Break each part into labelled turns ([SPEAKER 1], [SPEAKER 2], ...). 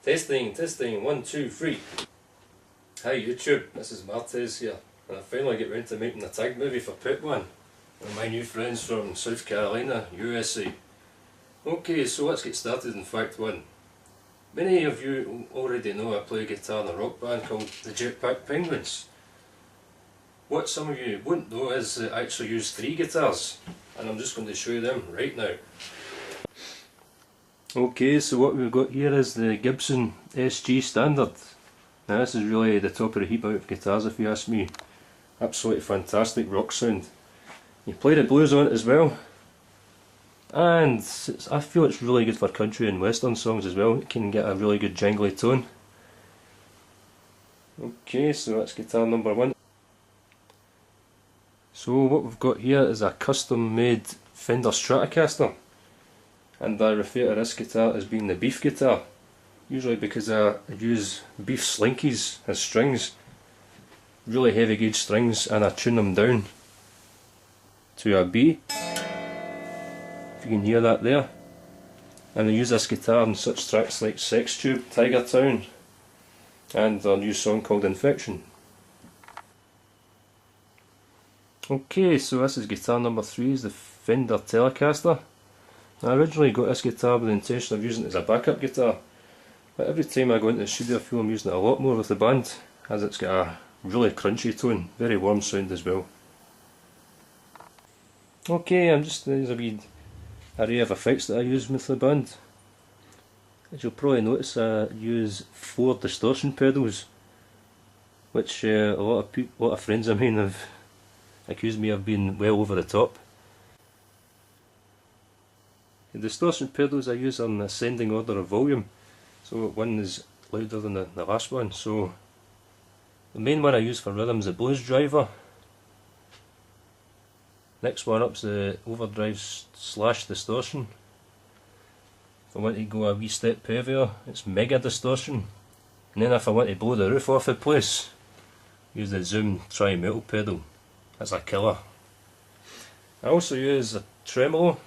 [SPEAKER 1] Testing, testing, 1, 2, 3. Hi YouTube, this is Martez here, and I finally get round to making a tag movie for Pet One, with my new friends from South Carolina, USA. Okay, so let's get started in fact one. Many of you already know I play guitar in a rock band called the Jetpack Penguins. What some of you won't know is that I actually use 3 guitars, and I'm just going to show you them right now. Okay, so what we've got here is the Gibson SG Standard. Now this is really the top of the heap out of guitars if you ask me. Absolutely fantastic rock sound. You play the blues on it as well, and I feel it's really good for country and western songs as well. It can get a really good jangly tone. Okay, so that's guitar number 1. So what we've got here is a custom made Fender Stratocaster, and I refer to this guitar as being the beef guitar, usually because I use beef slinkies as strings, really heavy gauge strings, and I tune them down to a B, if you can hear that there. And I use this guitar in such tracks like Sex Tube, Tiger Town, and a new song called Infection. Okay, so this is guitar number 3, is the Fender Telecaster. I originally got this guitar with the intention of using it as a backup guitar, but every time I go into the studio I feel I'm using it a lot more with the band, as it's got a really crunchy tone, very warm sound as well. Okay, there's a wee array of effects that I use with the band. As you'll probably notice, I use 4 distortion pedals, which a lot of friends of mine have accused me of being well over the top. The distortion pedals I use are in ascending order of volume, so one is louder than the last one. So the main one I use for rhythm is the Blues Driver. Next one up is the overdrive / distortion. If I want to go a wee step heavier, it's mega distortion. And then if I want to blow the roof off the place, use the Zoom tri-metal pedal. That's a killer. I also use a tremolo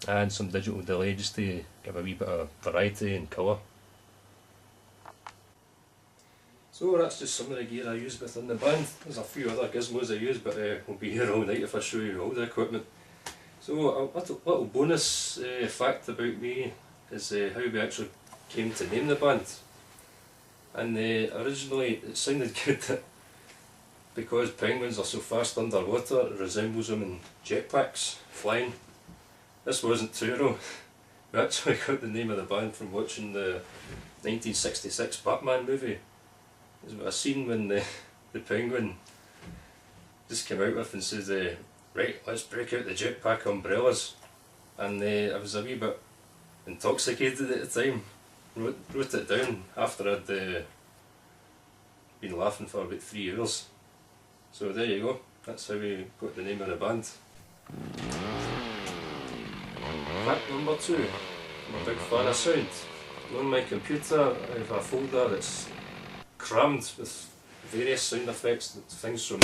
[SPEAKER 1] and some digital delay just to give a wee bit of variety and colour. So that's just some of the gear I use within the band. There's a few other gizmos I use, but we'll be here all night if I show you all the equipment. So a little bonus fact about me is how we actually came to name the band. And originally it sounded good that because penguins are so fast underwater, it resembles them in jetpacks, flying. This wasn't true though. We actually got the name of the band from watching the 1966 Batman movie. There's a scene when the penguin just came out with and says, right, let's break out the jetpack umbrellas. And I was a wee bit intoxicated at the time, wrote it down after I'd been laughing for about 3 hours. So there you go, that's how we got the name of the band. Fact number 2, I'm a big fan of sound. On my computer I have a folder that's crammed with various sound effects, things from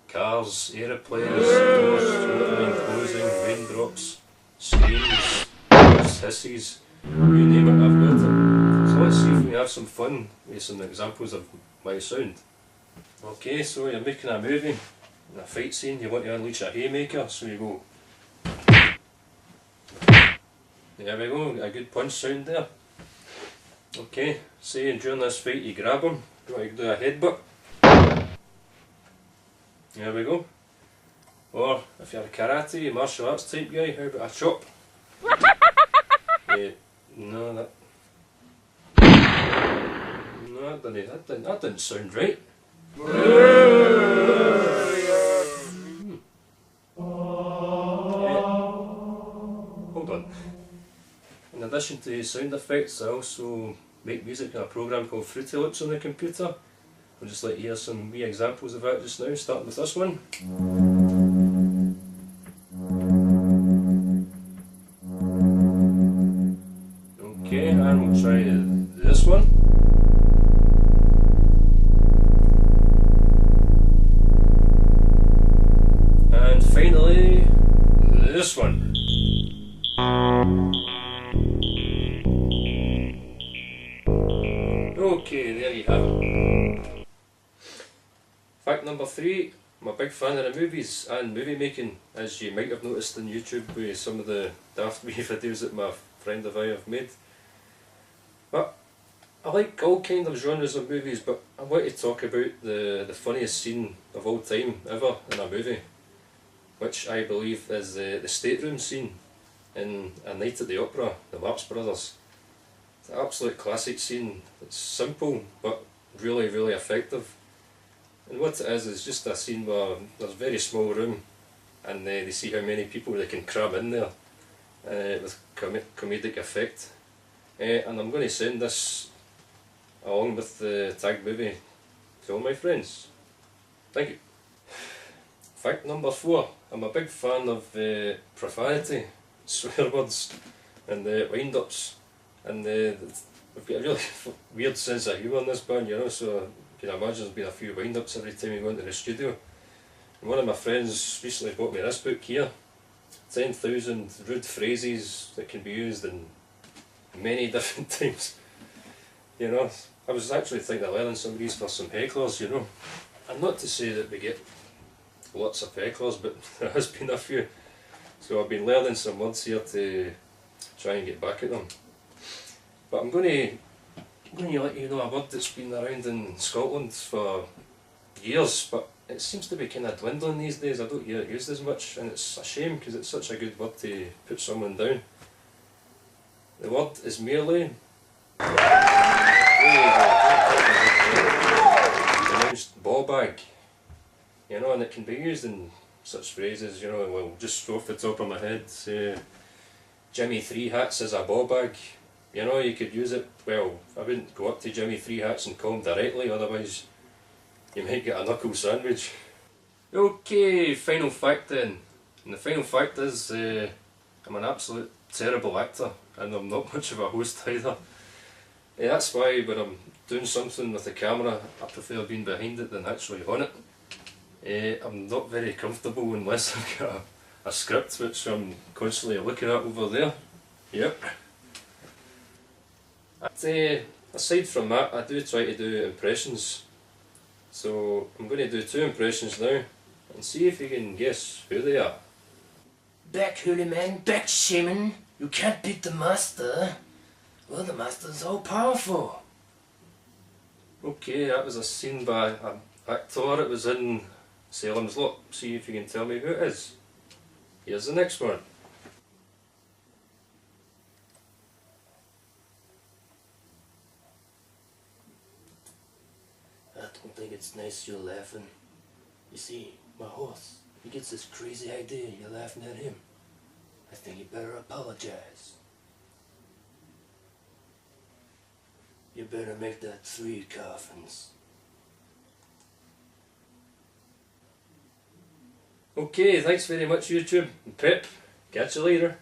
[SPEAKER 1] cars, aeroplanes, doors opening, closing, raindrops, screams, hisses, you name it, I've got it. So let's see if we have some fun with some examples of my sound. Okay, so you're making a movie, in a fight scene, you want to unleash a haymaker, so you go. There we go, a good punch sound there. Okay, say during this fight you grab him, you want to do a headbutt. There we go. Or if you're a karate, martial arts type guy, how about a chop? No, that didn't sound right. Hold on. In addition to sound effects, I also make music in a program called Fruity Loops on the computer. I'll just let you hear some wee examples of that just now, starting with this one. Okay, and we'll try this one. And finally, this one. number 3, I'm a big fan of the movies and movie making, as you might have noticed on YouTube with some of the daft wee videos that my friend and I have made. But I like all kind of genres of movies, but I want to talk about the funniest scene of all time ever in a movie, which I believe is the stateroom scene in A Night at the Opera, the Marx Brothers. It's an absolute classic scene. It's simple but really, really effective. And what it is just a scene where there's a very small room and they see how many people they can cram in there with comedic effect. And I'm going to send this along with the tag movie to all my friends. Thank you. Fact number 4, I'm a big fan of profanity, swear words and wind-ups, and we've got a really weird sense of humour in this band, you know, so you can imagine there's been a few wind-ups every time we go into the studio. And one of my friends recently bought me this book here, 10,000 rude phrases that can be used in many different times. You know, I was actually thinking of learning some of these for some hecklers, you know. And not to say that we get lots of hecklers, but there has been a few. So I've been learning some words here to try and get back at them. But I'm going to let you know a word that's been around in Scotland for years, but it seems to be kind of dwindling these days. I don't hear it used as much, and it's a shame because it's such a good word to put someone down. The word is merely pronounced ball-bag, you know, and it can be used in such phrases, you know, well, just off the top of my head, say, Jimmy Three Hats is a ball-bag. You know, you could use it, well, I wouldn't go up to Jimmy Three Hats and call him directly, otherwise you might get a knuckle sandwich. Okay, final fact then. And the final fact is, I'm an absolute terrible actor, and I'm not much of a host either. That's why when I'm doing something with the camera, I prefer being behind it than actually on it. I'm not very comfortable unless I've got a script which I'm constantly looking at over there. Yep. Aside from that, I do try to do impressions. So I'm going to do 2 impressions now and see if you can guess who they are.
[SPEAKER 2] Back, holy man, back, shaman. You can't beat the master. Well, the master's all powerful.
[SPEAKER 1] Okay, that was a scene by an actor. It was in Salem's Lot. See if you can tell me who it is. Here's the next one.
[SPEAKER 2] I don't think it's nice you're laughing. You see, my horse, he gets this crazy idea you're laughing at him. I think you better apologize. You better make that 3 coffins.
[SPEAKER 1] Okay, thanks very much YouTube. Pip, catch you later.